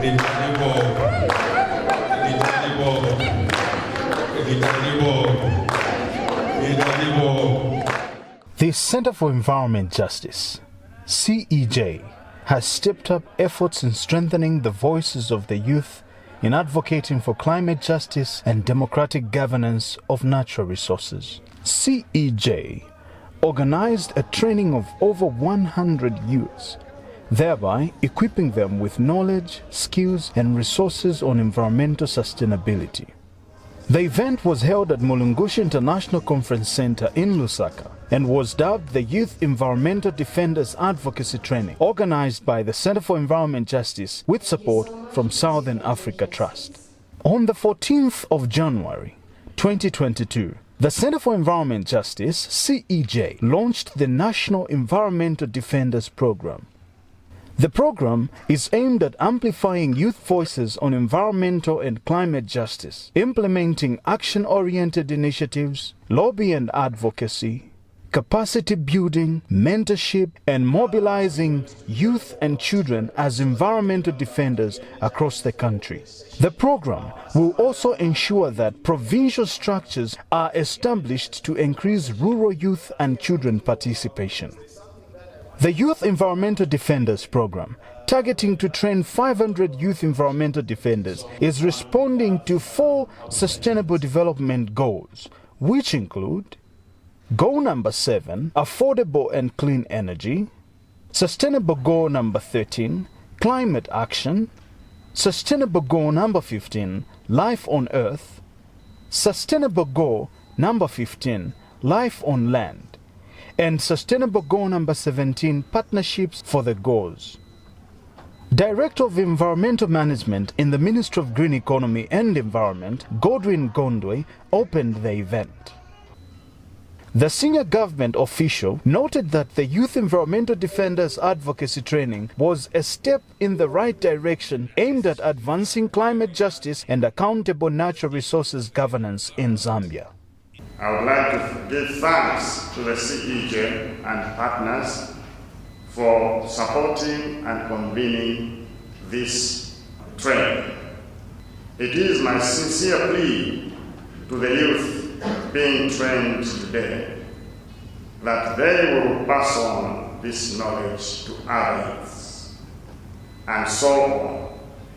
The Center for Environment Justice, CEJ, has stepped up efforts in strengthening the voices of the youth in advocating for climate justice and democratic governance of natural resources. CEJ organized a training of over 100 youths, thereby equipping them with knowledge, skills, and resources on environmental sustainability. The event was held at Mulungushi International Conference Center in Lusaka and was dubbed the Youth Environmental Defenders Advocacy Training, organized by the Center for Environment Justice with support from Southern Africa Trust. On the 14th of January 2022, the Center for Environment Justice, CEJ, launched the National Environmental Defenders Program. The program is aimed at amplifying youth voices on environmental and climate justice, implementing action-oriented initiatives, lobby and advocacy, capacity building, mentorship, and mobilizing youth and children as environmental defenders across the country. The program will also ensure that provincial structures are established to increase rural youth and children participation. The Youth Environmental Defenders Program, targeting to train 500 youth environmental defenders, is responding to 4 Sustainable Development Goals, which include Goal number 7, Affordable and Clean Energy, Sustainable Goal number 13, Climate Action, Sustainable Goal number 15, Life on Earth, Sustainable Goal number 15, Life on Land, and Sustainable Goal number 17, Partnerships for the Goals. Director of Environmental Management in the Ministry of Green Economy and Environment, GODWIN, opened the event. The senior government official noted that the Youth Environmental Defenders Advocacy Training was a step in the right direction aimed at advancing climate justice and accountable natural resources governance in Zambia. I would like to give thanks to the CEJ and partners for supporting and convening this training. It is my sincere plea to the youth being trained today that they will pass on this knowledge to others and so on,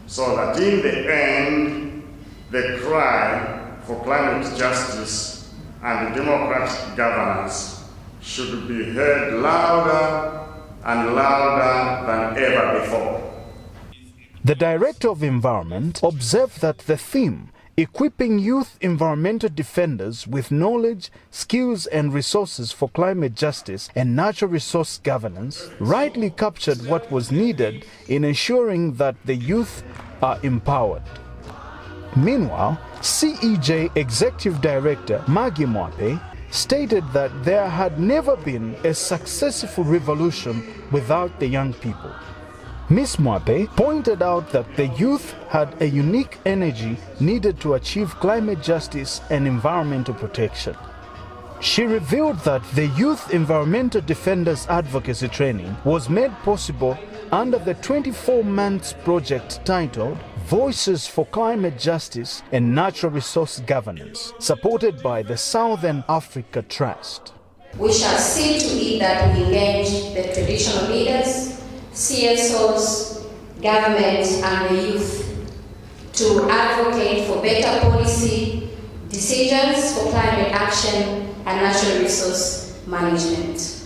so that in the end the cry for climate justice and democratic governance should be heard louder and louder than ever before. The Director of Environment observed that the theme, equipping youth environmental defenders with knowledge, skills and resources for climate justice and natural resource governance, rightly captured what was needed in ensuring that the youth are empowered. Meanwhile, CEJ Executive Director Maggie Mwape stated that there had never been a successful revolution without the young people. Ms. Mwape pointed out that the youth had a unique energy needed to achieve climate justice and environmental protection. She revealed that the Youth Environmental Defenders Advocacy Training was made possible under the 24-month project titled Voices for Climate Justice and Natural Resource Governance, supported by the Southern Africa Trust. We shall see to it that we engage the traditional leaders, CSOs, government and the youth to advocate for better policy, decisions for climate action and natural resource management.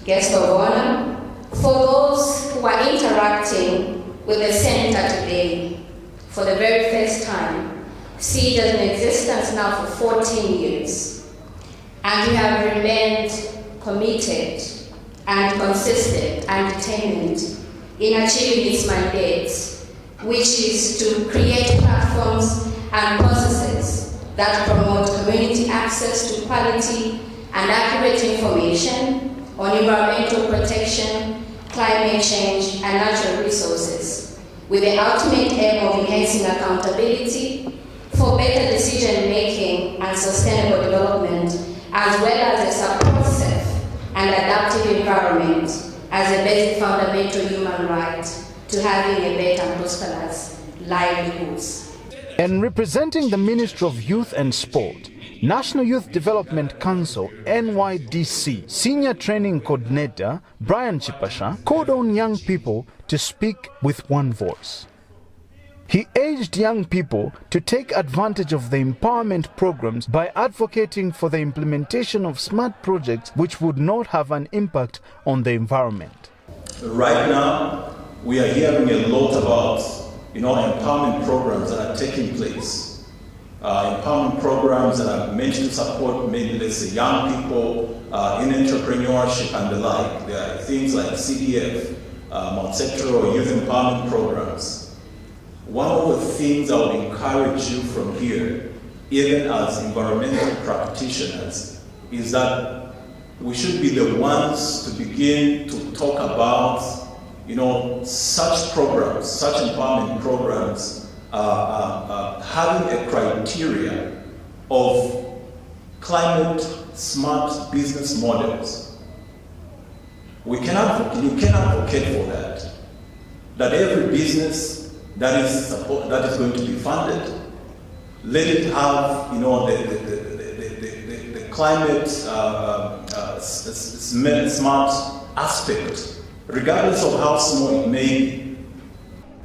Guest of honor, for those who are interacting with the Center today for the very first time, CEJ is in existence now for 14 years, and we have remained committed and consistent and determined in achieving its mandate, which is to create platforms and processes that promote community access to quality and accurate information on environmental protection, climate change, and natural resources, with the ultimate aim of enhancing accountability for better decision-making and sustainable development, as well as a supportive and adaptive environment as a basic fundamental human right to having a better and prosperous livelihoods. And representing the Ministry of Youth and Sport, National Youth Development Council NYDC Senior Training Coordinator Brian Chipasha called on young people to speak with one voice. He urged young people to take advantage of the empowerment programs by advocating for the implementation of smart projects which would not have an impact on the environment. Right now, we are hearing a lot about empowerment programs that are taking place. Empowerment programs that are meant to support maybe, let's say, young people in entrepreneurship and the like. There are things like CDF, multi-sectoral youth empowerment programs. One of the things I would encourage you from here, even as environmental practitioners, is that we should be the ones to begin to talk about, such programs, such empowerment programs, having a criteria of climate smart business models. You can advocate for that. That every business that is going to be funded, let it have, the climate smart aspect, regardless of how small it may be.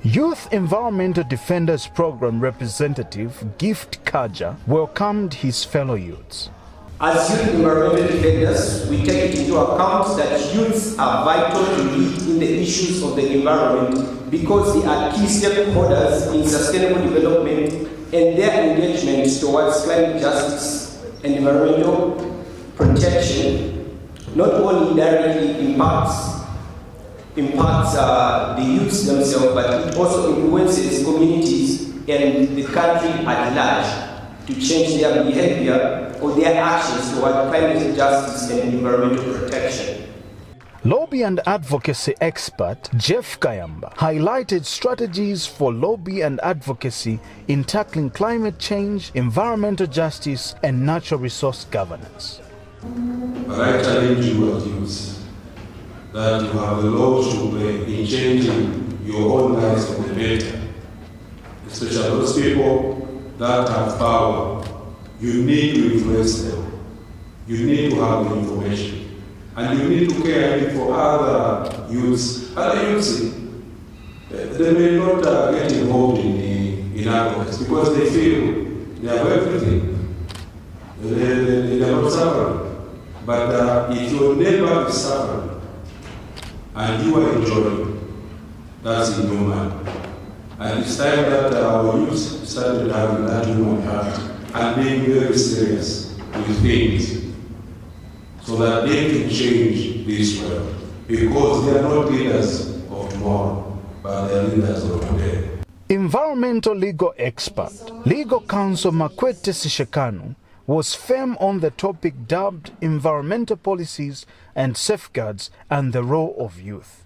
Youth Environmental Defenders Program representative Gift Kaja welcomed his fellow youths. As youth environmental defenders, we take it into account that youths are vital to lead in the issues of the environment because they are key stakeholders in sustainable development, and their engagement towards climate justice and environmental protection not only directly impacts the youths themselves, but it also influences communities and the country at large to change their behavior or their actions toward climate justice and environmental protection. Lobby and advocacy expert Jeff Kayamba highlighted strategies for lobby and advocacy in tackling climate change, environmental justice, and natural resource governance. But I challenge you as youths that you have a role to play in changing your own lives for the better, especially those people that have power. You need to influence them. You need to have the information. And you need to care for other youths. Other youths, they may not get involved in advocacy because they feel they have everything. They are not suffering. But if your neighbor is suffering and you are enjoying, that's inhuman. And it's time that our youth started having that human heart and being very serious with things so that they can change this world, because they are not leaders of tomorrow, but they are leaders of today. Environmental legal expert, legal counsel Makwete Sishekanu was firm on the topic dubbed environmental policies and safeguards and the role of youth.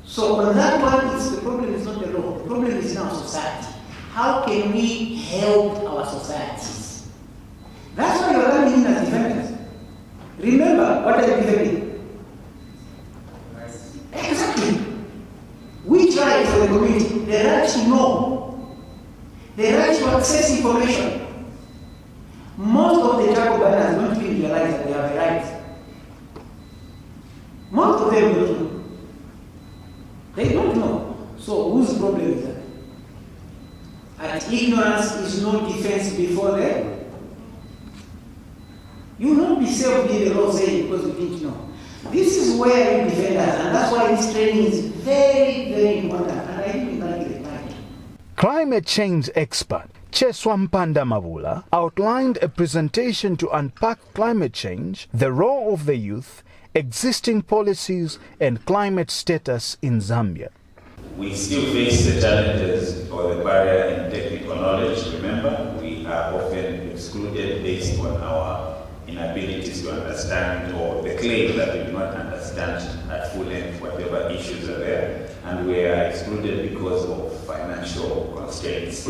So on that one, the problem is not the law, the problem is in our society. How can we help our societies? That's why you're coming in as defenders. Remember what I'm defending. Exactly. We try for the community, the right to know, the right to access information. Most of the Jacobins don't even realize that they have a right. Most of them don't know. They don't know. So whose problem is that? And ignorance is no defense before them. You will not be saved in the law saying because you didn't know. This is where you defend us, and that's why this training is very, very important. And I really like it. Climate change expert Cheswampanda Mavula outlined a presentation to unpack climate change, the role of the youth, existing policies, and climate status in Zambia. We still face the challenges or the barrier in technical knowledge. Remember, we are often excluded based on our inabilities to understand, or the claim that we do not understand at full length whatever issues are there, and we are excluded because of financial constraints.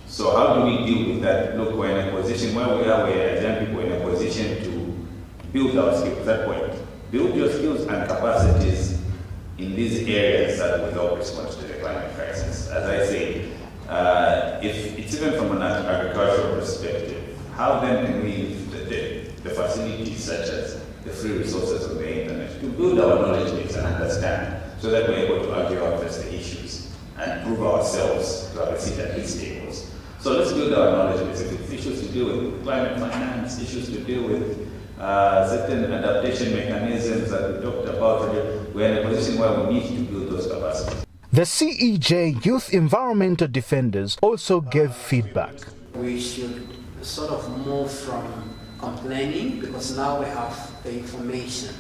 So how do we deal with that? Look, we're in a position where we are, as young people, in a position to build our skills. That point, build your skills and capacities in these areas that will help respond to the climate crisis. As I say, if it's even from an agricultural perspective, how then can we use the facilities such as the free resources of the internet to build our knowledge base and understand, so that we're able to argue out the issues and prove ourselves to have a seat at these tables. So let's build our knowledge base. If it's issues to deal with climate finance, issues to deal with certain adaptation mechanisms that we talked about, we're in a position where we need to build those capacities. The CEJ Youth Environmental Defenders also gave feedback. We should sort of move from complaining, because now we have the information.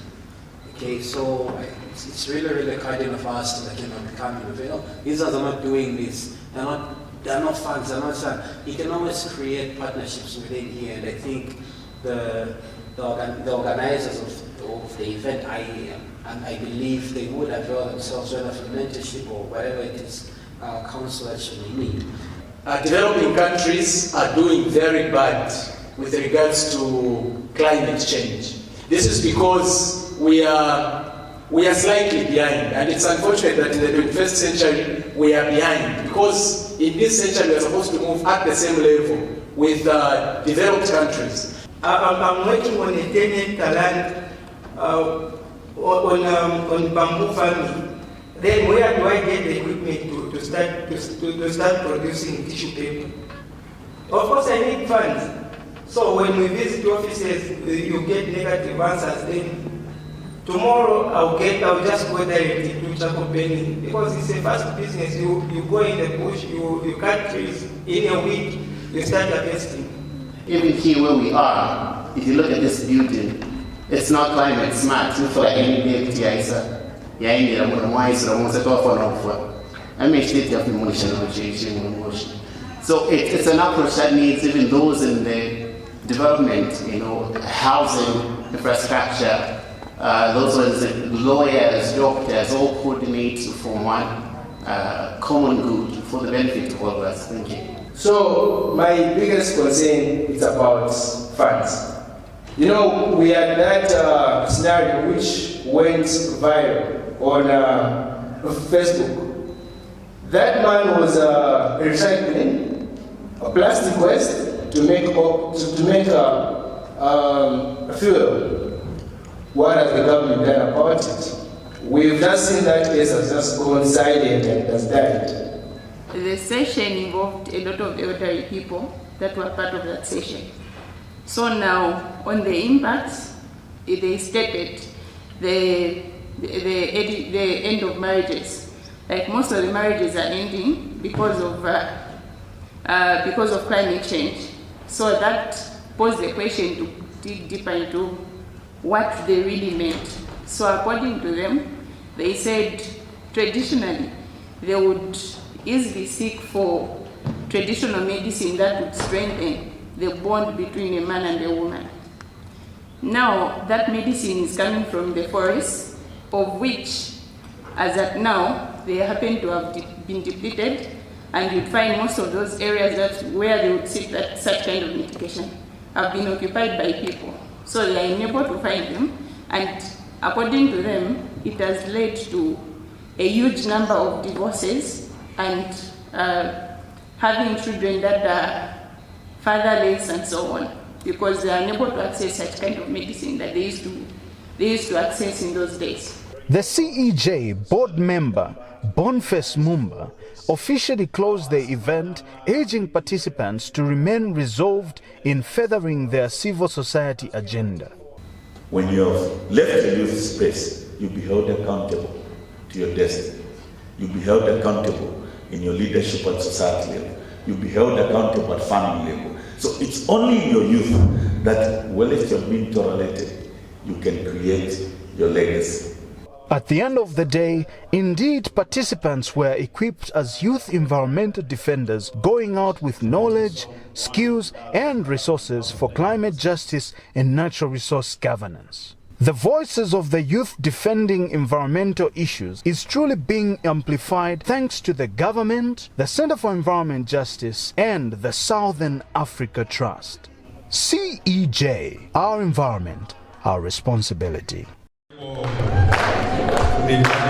Okay, so it's really cardinal for us to become innovative. These are not doing this. They're not funds. They're not funds. You can always create partnerships within here, and I think the organizers of the event, I believe they would avail themselves whether for mentorship or whatever it is council actually need. Developing countries are doing very bad with regards to climate change. This is because we are slightly behind, and it's unfortunate that in the 21st century we are behind, because in this century we are supposed to move at the same level with developed countries. I'm working on a 10-hectare land on bamboo farming. Then where do I get the equipment to start producing tissue paper? Of course I need funds. So when we visit offices, you get negative answers. Then tomorrow I'll just go directly to charcoal burning, because it's a fast business. You go in the bush, you cut trees, in a week you start harvesting. Even here where we are, if you look at this building, it's not climate smart. You feel like any day so it's an approach that needs even those in the development, housing, infrastructure, those ones, lawyers, doctors, all coordinate to form one common good for the benefit of all of us. Thank you. So my biggest concern is about funds. We had that scenario which went viral on Facebook. That man was recycling a plastic waste to make fuel. What has the government done about it? We've just seen that case has just gone silent and has died. The session involved a lot of elderly people that were part of that session. So now, on the impacts, they stated the end of marriages. Like most of the marriages are ending because of climate change. So that posed the question to dig deeper into what they really meant. So according to them, they said traditionally they would easily seek for traditional medicine that would strengthen the bond between a man and a woman. Now that medicine is coming from the forest, of which, as at now, they happen to have been depleted, and you'd find most of those areas where they would seek such kind of medication have been occupied by people. So they are unable to find them, and according to them, it has led to a huge number of divorces and having children that are fatherless and so on, because they are unable to access such kind of medicine that they used to access in those days. The CEJ board member, Boniface Mumba, officially closed the event, urging participants to remain resolved in furthering their civil society agenda. When you have left the youth space, you'll be held accountable to your destiny. You'll be held accountable in your leadership at society level. You'll be held accountable at family level. So it's only in your youth that, well, if you're being tolerated, you can create your legacy. At the end of the day, indeed, participants were equipped as youth environmental defenders, going out with knowledge, skills, and resources for climate justice and natural resource governance. The voices of the youth defending environmental issues is truly being amplified thanks to the government, the Center for Environment Justice, and the Southern Africa Trust. CEJ, our environment, our responsibility. Little